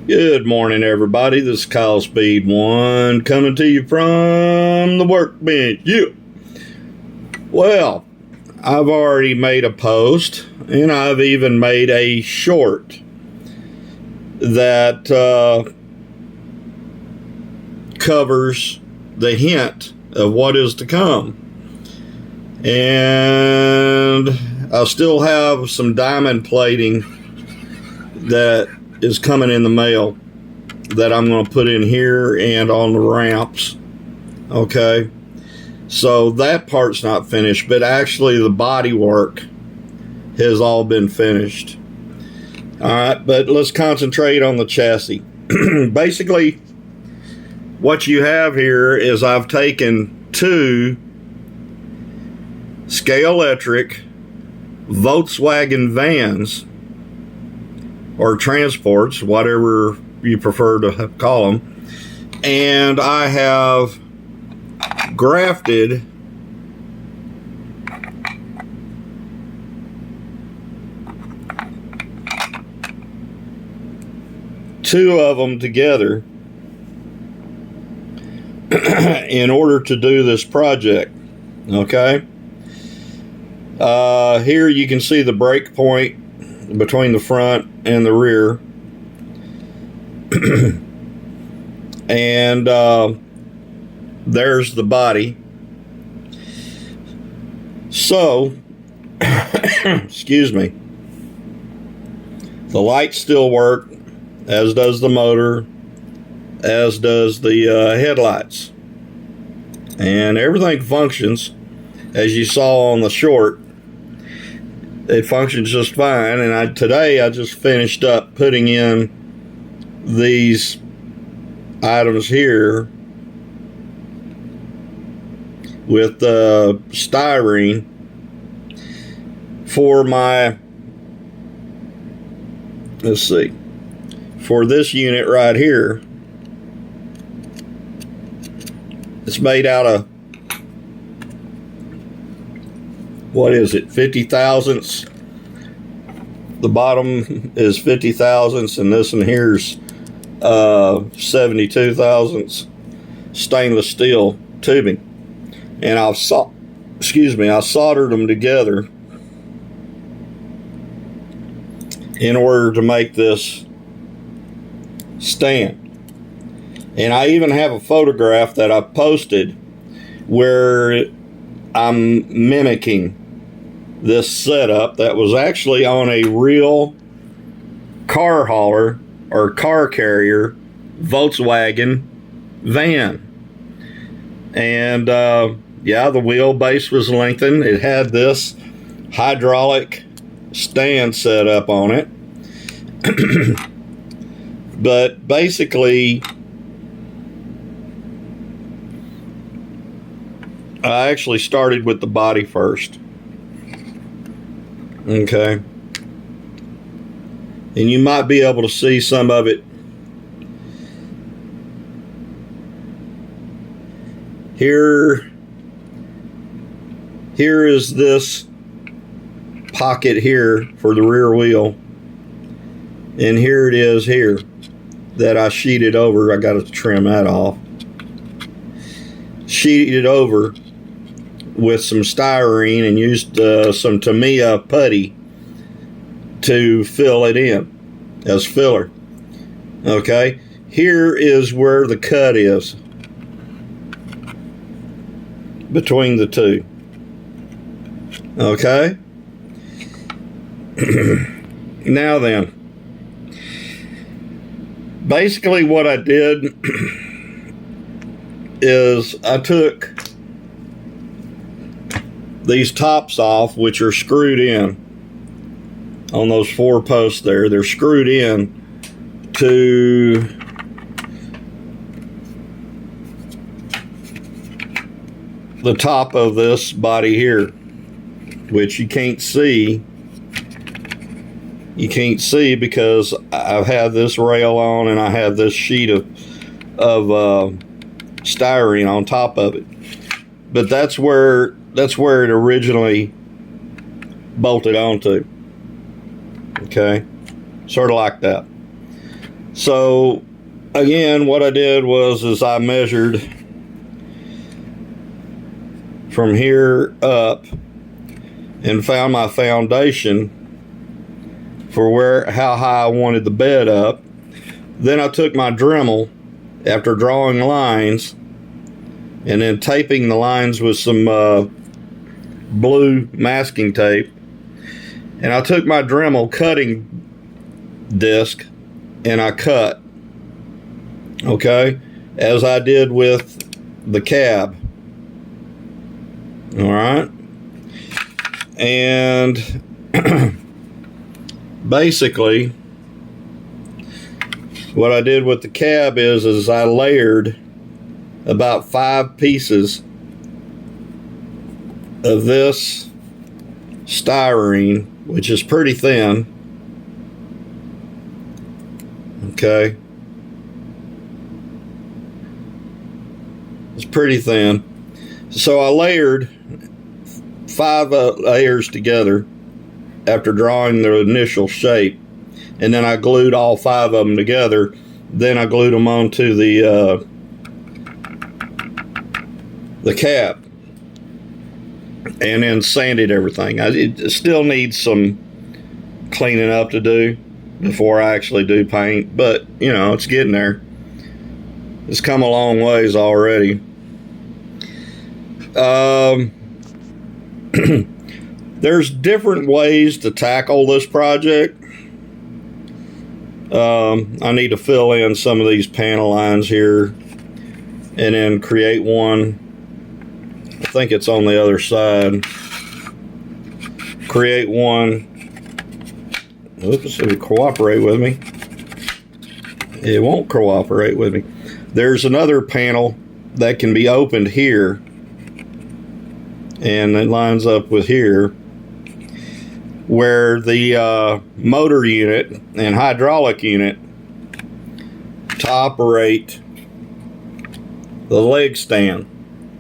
Good morning, everybody. This is Kyle Speed 1 coming to you from the workbench. Yeah. Well, I've already made a post, and I've even made a short that covers the hint of what is to come. And I still have some diamond plating that is coming in the mail that I'm going to put in here and on the ramps. Okay, so that part's not finished, but actually the body work has all been finished. All right, but let's concentrate on the chassis. Basically, what you have here is I've taken two Scalextric Volkswagen vans, or transports, whatever you prefer to call them, and I have grafted two of them together in order to do this project. Okay, here you can see the break point between the front and the rear, and there's the body. So excuse me, the lights still work, as does the motor, as does the headlights, and everything functions as you saw on the short. It functions just fine, and today I just finished up putting in these items here with styrene for my, let's see, for this unit right here. It's made out of, what is it, 50 thousandths? The bottom is 50 thousandths, and this one here's 72 thousandths stainless steel tubing. And I soldered them together in order to make this stand. And I even have a photograph that I posted where I'm mimicking this setup that was actually on a real car hauler or car carrier Volkswagen van. And yeah, the wheelbase was lengthened. It had this hydraulic stand set up on it. But basically, I actually started with the body first. Okay. And you might be able to see some of it. Here is this pocket here for the rear wheel. And here it is here that I sheeted over. I got to trim that off. Sheeted over with some styrene and used some Tamiya putty to fill it in as filler. Okay, here is where the cut is between the two. Okay. Now then, basically what I did is I took these tops off, which are screwed in on those four posts there. They're screwed in to the top of this body here, which you can't see. You can't see because I've had this rail on and I have this sheet of styrene on top of it. But that's where it originally bolted onto. Okay, sort of like that. So again, what I did was I measured from here up and found my foundation for how high I wanted the bed up. Then I took my Dremel, after drawing lines and then taping the lines with some blue masking tape, and I took my Dremel cutting disc and I cut, okay, as I did with the cab. All right, and basically what I did with the cab is I layered about 5 pieces of this styrene, which is pretty thin, okay, it's pretty thin. So I layered 5 layers together after drawing the initial shape, and then I glued all 5 of them together. Then I glued them onto the cab, and then sanded everything. It still needs some cleaning up to do before I actually do paint, but you know, it's getting there. It's come a long ways already. There's different ways to tackle this project. I need to fill in some of these panel lines here and then create one. I think it's on the other side. Create one. Oops, it'll cooperate with me. It won't cooperate with me. There's another panel that can be opened here, and it lines up with here, where the motor unit and hydraulic unit to operate the leg stand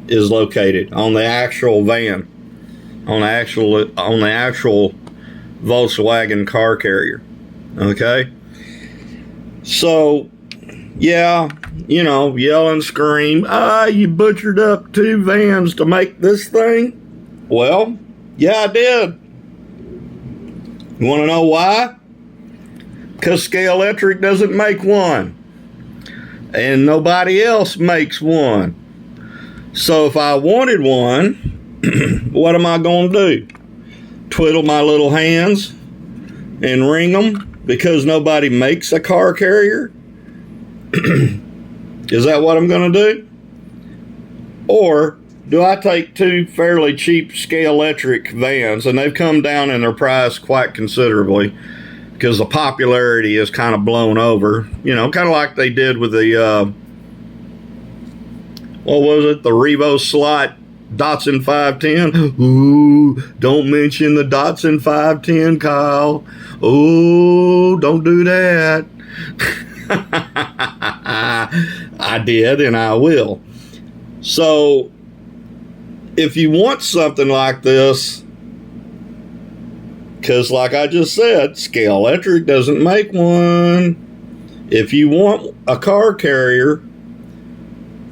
is located on the actual van, on the actual Volkswagen car carrier. Okay, so yeah, you know, yell and scream, you butchered up 2 vans to make this thing. Well, yeah, I did. You want to know why? Because Scalextric doesn't make one, and nobody else makes one. So if I wanted one, what am I going to do? Twiddle my little hands and wring them because nobody makes a car carrier? Is that what I'm going to do? Or do I take 2 fairly cheap Scalextric vans, and they've come down in their price quite considerably because the popularity is kind of blown over, you know, kind of like they did with the what was it, the Revo Slot Datsun 510. Ooh, don't mention the Datsun 510, Kyle. Oh, don't do that. I did, and I will. So if you want something like this, because like I just said, Scalextric doesn't make one. If you want a car carrier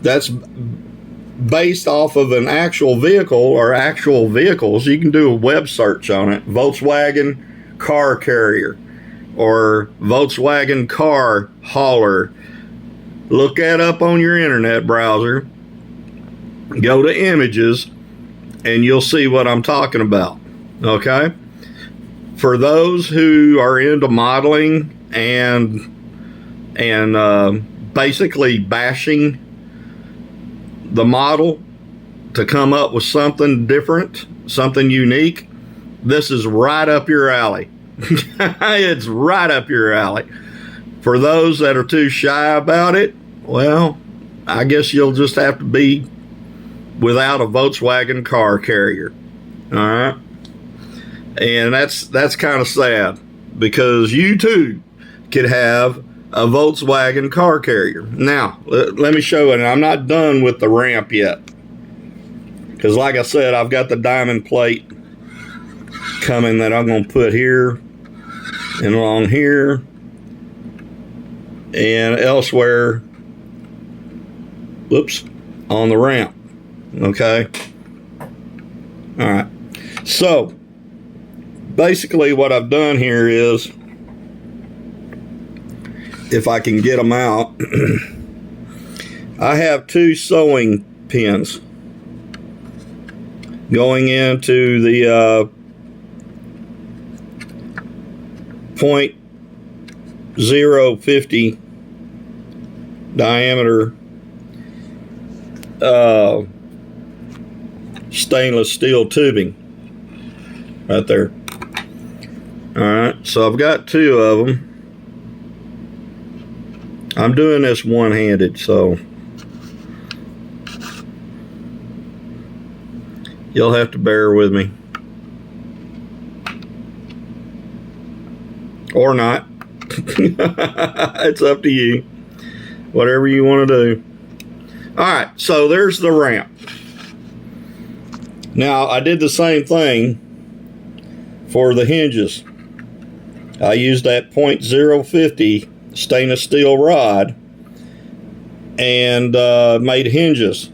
that's based off of an actual vehicle or actual vehicles, you can do a web search on it. Volkswagen car carrier or Volkswagen car hauler. Look that up on your internet browser. Go to images and you'll see what I'm talking about. Okay? For those who are into modeling and basically bashing the model to come up with something different, something unique, this is right up your alley. It's right up your alley. For those that are too shy about it, well, I guess you'll just have to be without a Volkswagen car carrier. All right? And that's kind of sad, because you too could have a Volkswagen car carrier. Now, let me show it. And I'm not done with the ramp yet, because like I said, I've got the diamond plate coming that I'm going to put here and along here and elsewhere, whoops, on the ramp. Okay. All right. So basically what I've done here is, if I can get them out, I have 2 sewing pins going into the .050 diameter stainless steel tubing right there. All right, so I've got 2 of them. I'm doing this one-handed, so you'll have to bear with me. Or not. It's up to you. Whatever you want to do. Alright, so there's the ramp. Now, I did the same thing for the hinges. I used that .050 stainless steel rod and made hinges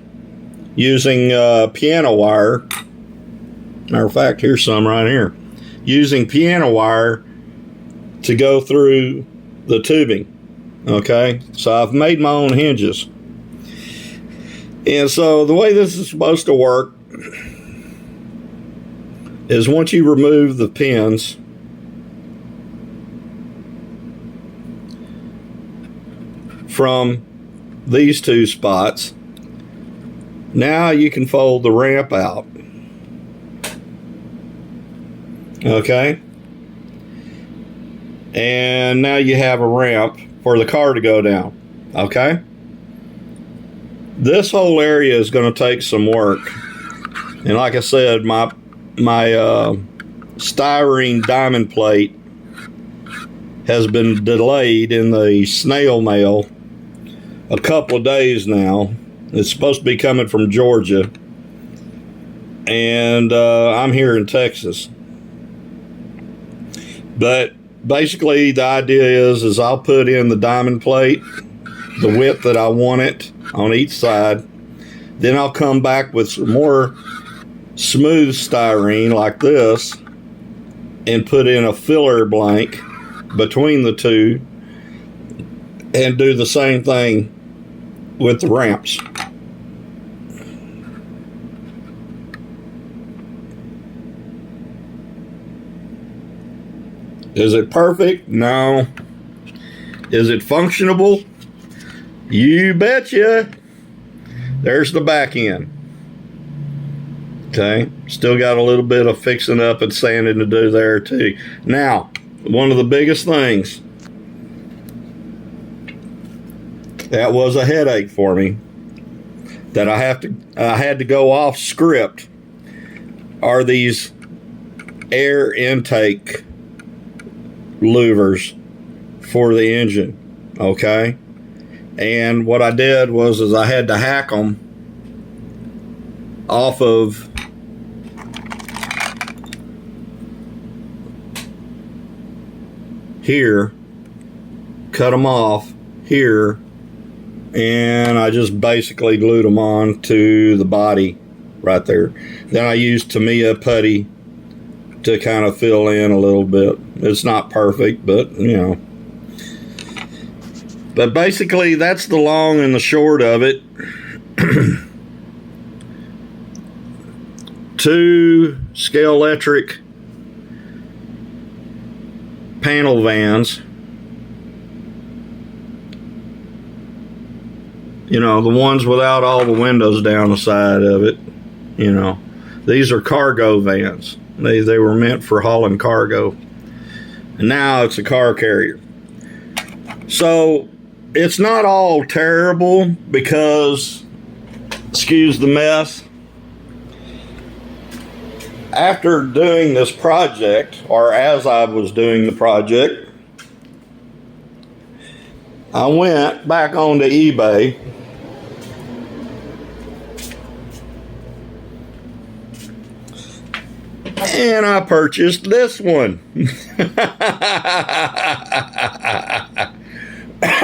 using piano wire. Matter of fact, here's some right here. Using piano wire to go through the tubing. Okay, so I've made my own hinges. And so the way this is supposed to work is, once you remove the pins, from these 2 spots, now you can fold the ramp out. Okay, and now you have a ramp for the car to go down. Okay, this whole area is going to take some work, and like I said, my styrene diamond plate has been delayed in the snail mail a couple of days now. It's supposed to be coming from Georgia, and I'm here in Texas. But basically the idea is I'll put in the diamond plate, the width that I want it on each side. Then I'll come back with some more smooth styrene like this and put in a filler blank between the 2 and do the same thing with the ramps. Is it perfect? No. Is it functionable? You betcha. There's the back end. Okay, still got a little bit of fixing up and sanding to do there too. Now, one of the biggest things that was a headache for me, that I had to go off script, are these air intake louvers for the engine. Okay, and what I did was I had to hack them off of here, cut them off here, and I just basically glued them on to the body right there. Then I used Tamiya putty to kind of fill in a little bit. It's not perfect, but you know. But basically that's the long and the short of it. 2 Scalextric panel vans. You know, the ones without all the windows down the side of it. You know, these are cargo vans. They were meant for hauling cargo. And now it's a car carrier. So it's not all terrible because, excuse the mess, after doing this project, or as I was doing the project, I went back onto eBay and I purchased this one.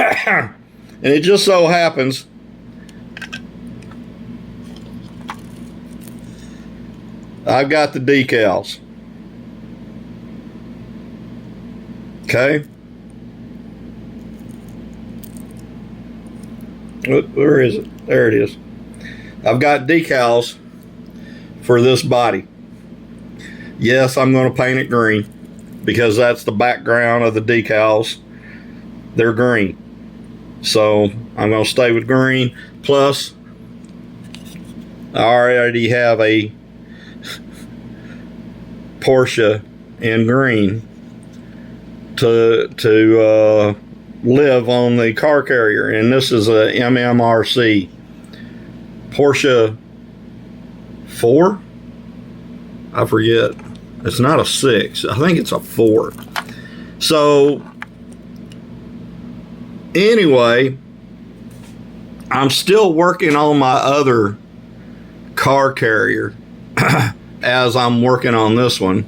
And it just so happens I've got the decals. Okay. Where is it? There it is. I've got decals for this body. Yes, I'm going to paint it green because that's the background of the decals. They're green. So I'm going to stay with green. Plus, I already have a Porsche in green to live on the car carrier, and this is a MMRC Porsche 4. I forget. It's not a 6. I think it's a 4. So anyway, I'm still working on my other car carrier as I'm working on this one.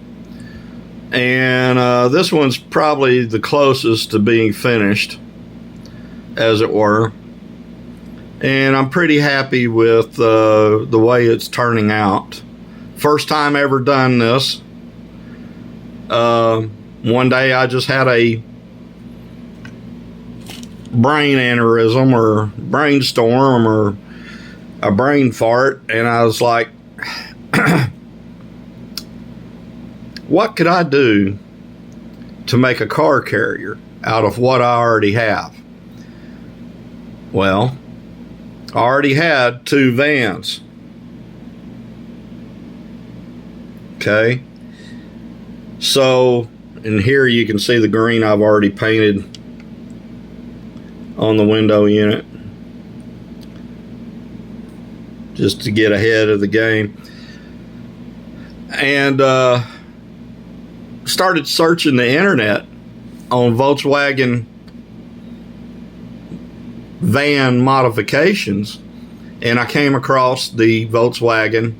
And this one's probably the closest to being finished, as it were. And I'm pretty happy with the way it's turning out. First time ever done this. One day I just had a brain aneurysm or brainstorm or a brain fart, and I was like, what could I do to make a car carrier out of what I already have? Well, I already had 2 vans. Okay. So, and here you can see the green I've already painted on the window unit, just to get ahead of the game. And started searching the internet on Volkswagen van modifications, and I came across the Volkswagen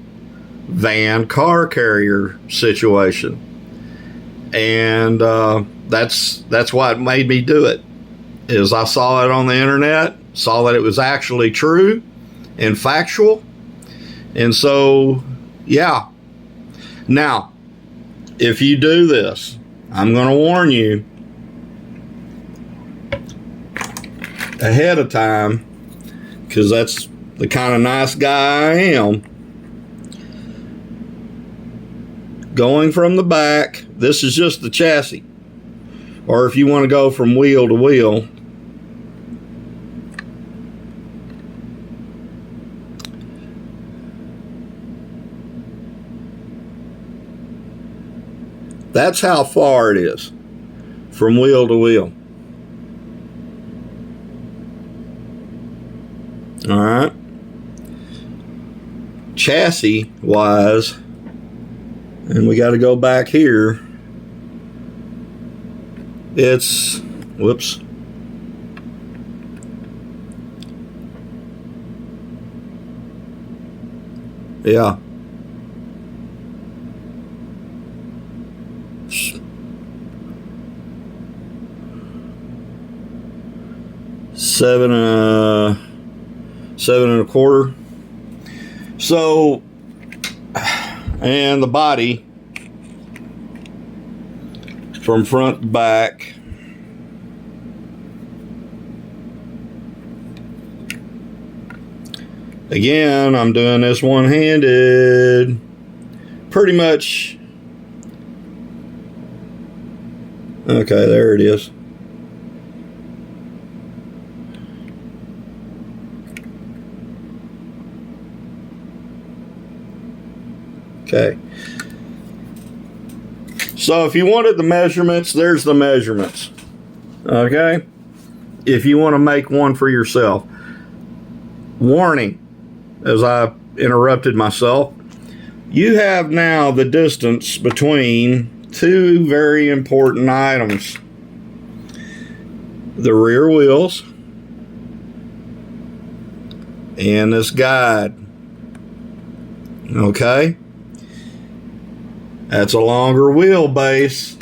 van car carrier situation, and that's what made me do it. Is I saw it on the internet, saw that it was actually true and factual, and so yeah. Now, if you do this, I'm going to warn you ahead of time, because that's the kind of nice guy I am. Going from the back, this is just the chassis. Or if you want to go from wheel to wheel, that's how far it is from wheel to wheel. All right. Chassis wise, and we got to go back here. It's, whoops. Yeah. Seven and a quarter. So, and the body from front to back, again, I'm doing this one-handed, pretty much. Okay, there it is. Okay. So if you wanted the measurements, there's the measurements. Okay. If you want to make one for yourself. Warning, as I interrupted myself, you have now the distance between 2 very important items. The rear wheels and this guide. Okay. That's a longer wheelbase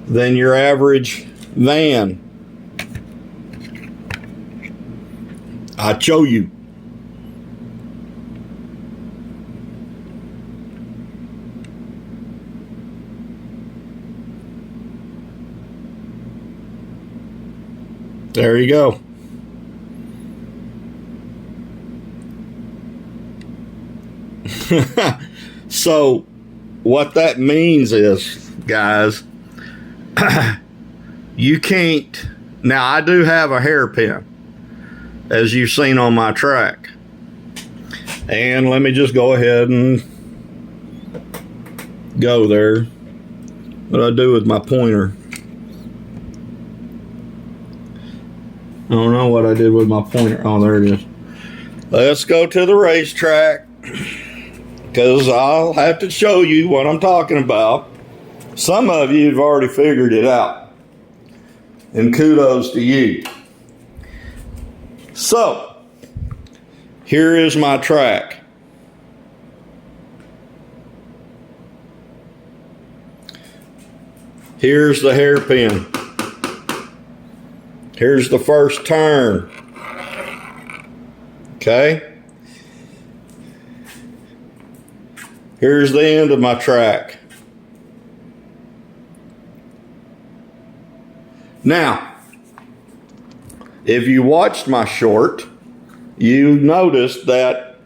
than your average van. I'll show you. There you go. So what that means is, guys, you can't, now I do have a hairpin, as you've seen on my track. And let me just go ahead and go there. What do I do with my pointer? I don't know what I did with my pointer. Oh, there it is. Let's go to the racetrack, because I'll have to show you what I'm talking about. Some of you have already figured it out, and kudos to you. So, here is my track. Here's the hairpin. Here's the first turn. Okay? Here's the end of my track. Now, if you watched my short, you noticed that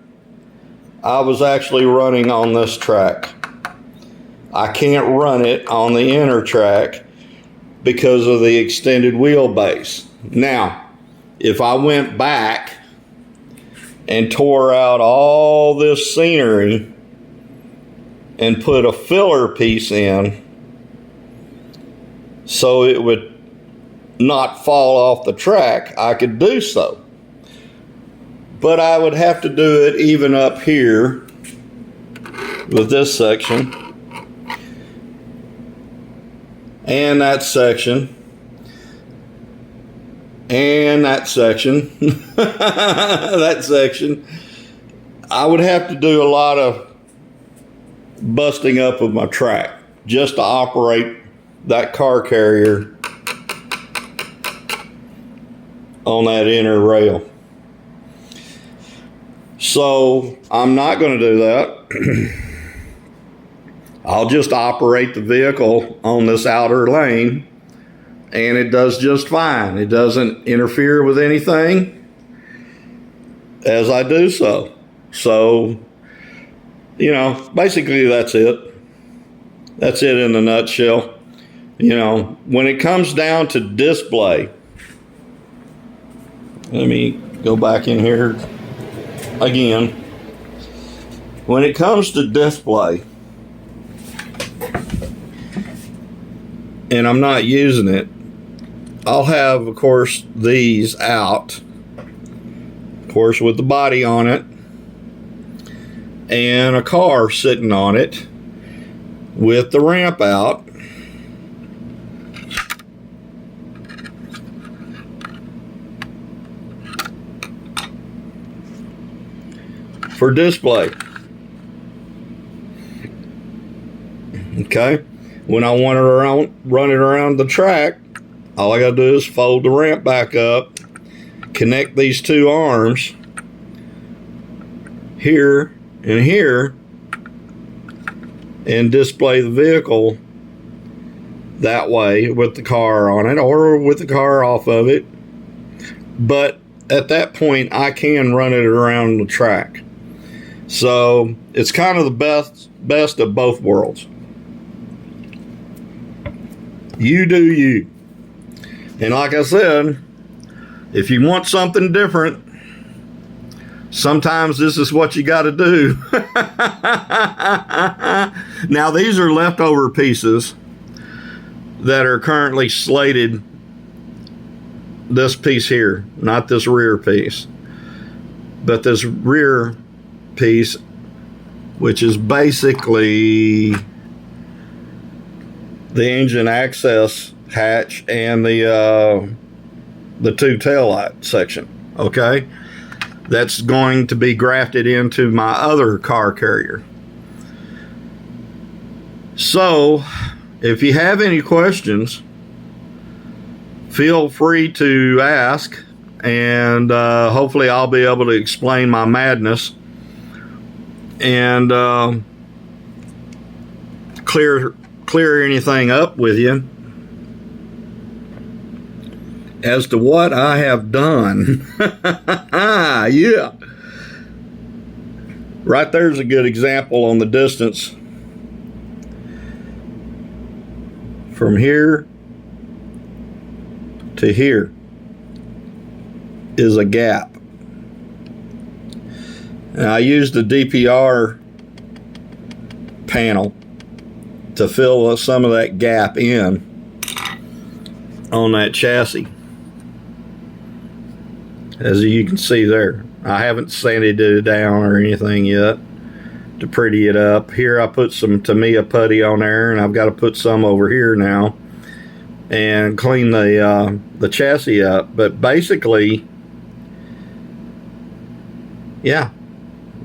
I was actually running on this track. I can't run it on the inner track because of the extended wheelbase. Now, if I went back and tore out all this scenery and put a filler piece in so it would not fall off the track, I could do so. But I would have to do it even up here with this section and that section and that section that section. I would have to do a lot of busting up of my track just to operate that car carrier on that inner rail. So I'm not going to do that. I'll just operate the vehicle on this outer lane, and it does just fine. It doesn't interfere with anything as I do so. So, you know, basically that's it. That's it in a nutshell. You know, when it comes down to display, let me go back in here again. When it comes to display, and I'm not using it, I'll have, of course, these out, of course, with the body on it, and a car sitting on it with the ramp out. For display. Okay, when I want to run it around the track, all I got to do is fold the ramp back up, connect these two arms here and here, and display the vehicle that way with the car on it or with the car off of it. But at that point, I can run it around the track. So it's kind of the best of both worlds. You do you. And like I said, if you want something different, sometimes this is what you got to do. Now, these are leftover pieces that are currently slated. This piece here, not this rear piece, but this rear piece, which is basically the engine access hatch and the two taillight section. Okay, that's going to be grafted into my other car carrier. So if you have any questions, feel free to ask and hopefully I'll be able to explain my madness and clear anything up with you as to what I have done. Yeah. Right there's a good example on the distance. From here to here is a gap. And I used the DPR panel to fill some of that gap in on that chassis. As you can see there, I haven't sanded it down or anything yet to pretty it up. Here I put some Tamiya putty on there, and I've got to put some over here now and clean the chassis up. But basically, yeah,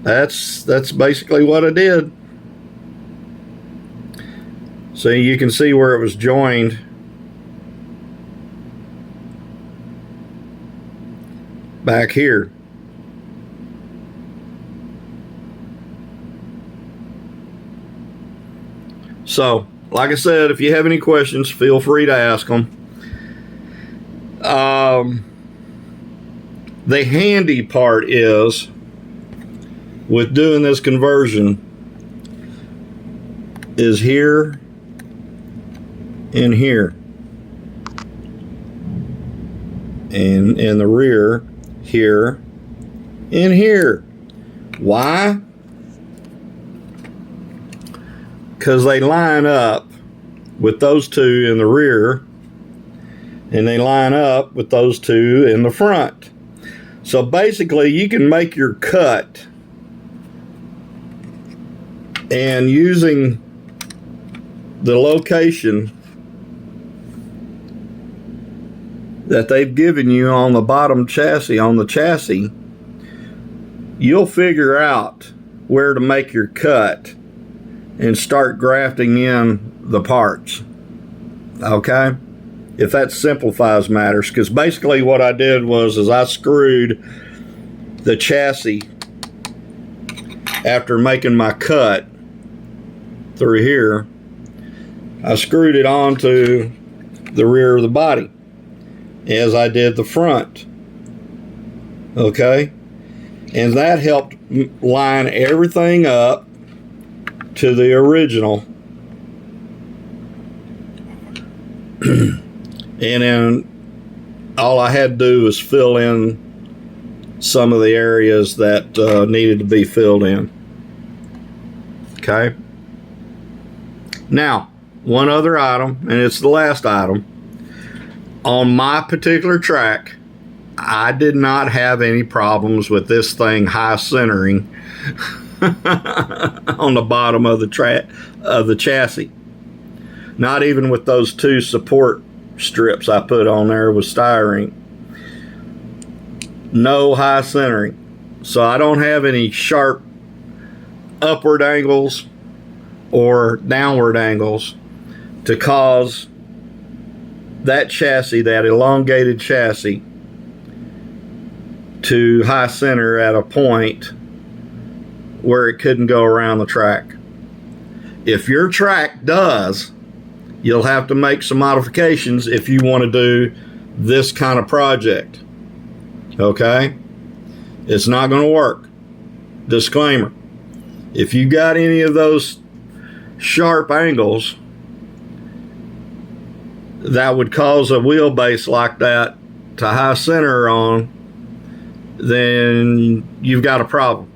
that's basically what I did. So you can see where it was joined. Back here. So, like I said, if you have any questions, feel free to ask them. The handy part is, with doing this conversion, is here and here. And in the rear, here and here. Why? Because they line up with those two in the rear, and they line up with those two in the front. So basically you can make your cut, and using the location that they've given you on the bottom chassis, on the chassis, you'll figure out where to make your cut and start grafting in the parts. Okay? If that simplifies matters, because basically what I did was I screwed the chassis after making my cut through here. I screwed it onto the rear of the body as I did the front. Okay? And that helped line everything up to the original. And then all I had to do was fill in some of the areas that needed to be filled in. Okay? Now, one other item, and it's the last item. On my particular track, I did not have any problems with this thing high centering on the bottom of the chassis. Not even with those two support strips I put on there with styrene. No high centering. So I don't have any sharp upward angles or downward angles to cause that chassis, that elongated chassis, to high center at a point where it couldn't go around the track. If your track does, you'll have to make some modifications if you want to do this kind of project. Okay? It's not going to work. Disclaimer. If you got any of those sharp angles that would cause a wheelbase like that to high center on, then you've got a problem.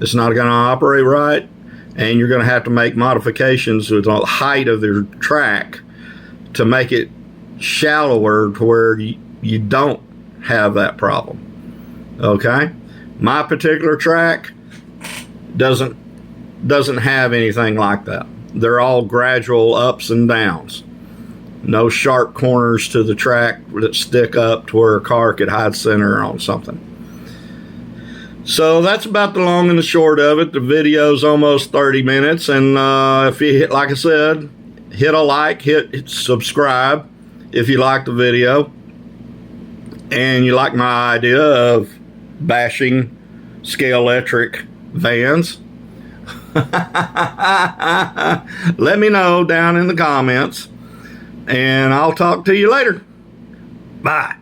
It's not going to operate right, and you're going to have to make modifications with the height of the track to make it shallower to where you don't have that problem. Okay? My particular track doesn't have anything like that. They're all gradual ups and downs. No sharp corners to the track that stick up to where a car could hide center on something. So that's about the long and the short of it. The video's almost 30 minutes, and if you hit, like I said, hit a like, hit subscribe if you like the video. and you like my idea of bashing Scalextric vans, let me know down in the comments, and I'll talk to you later. Bye.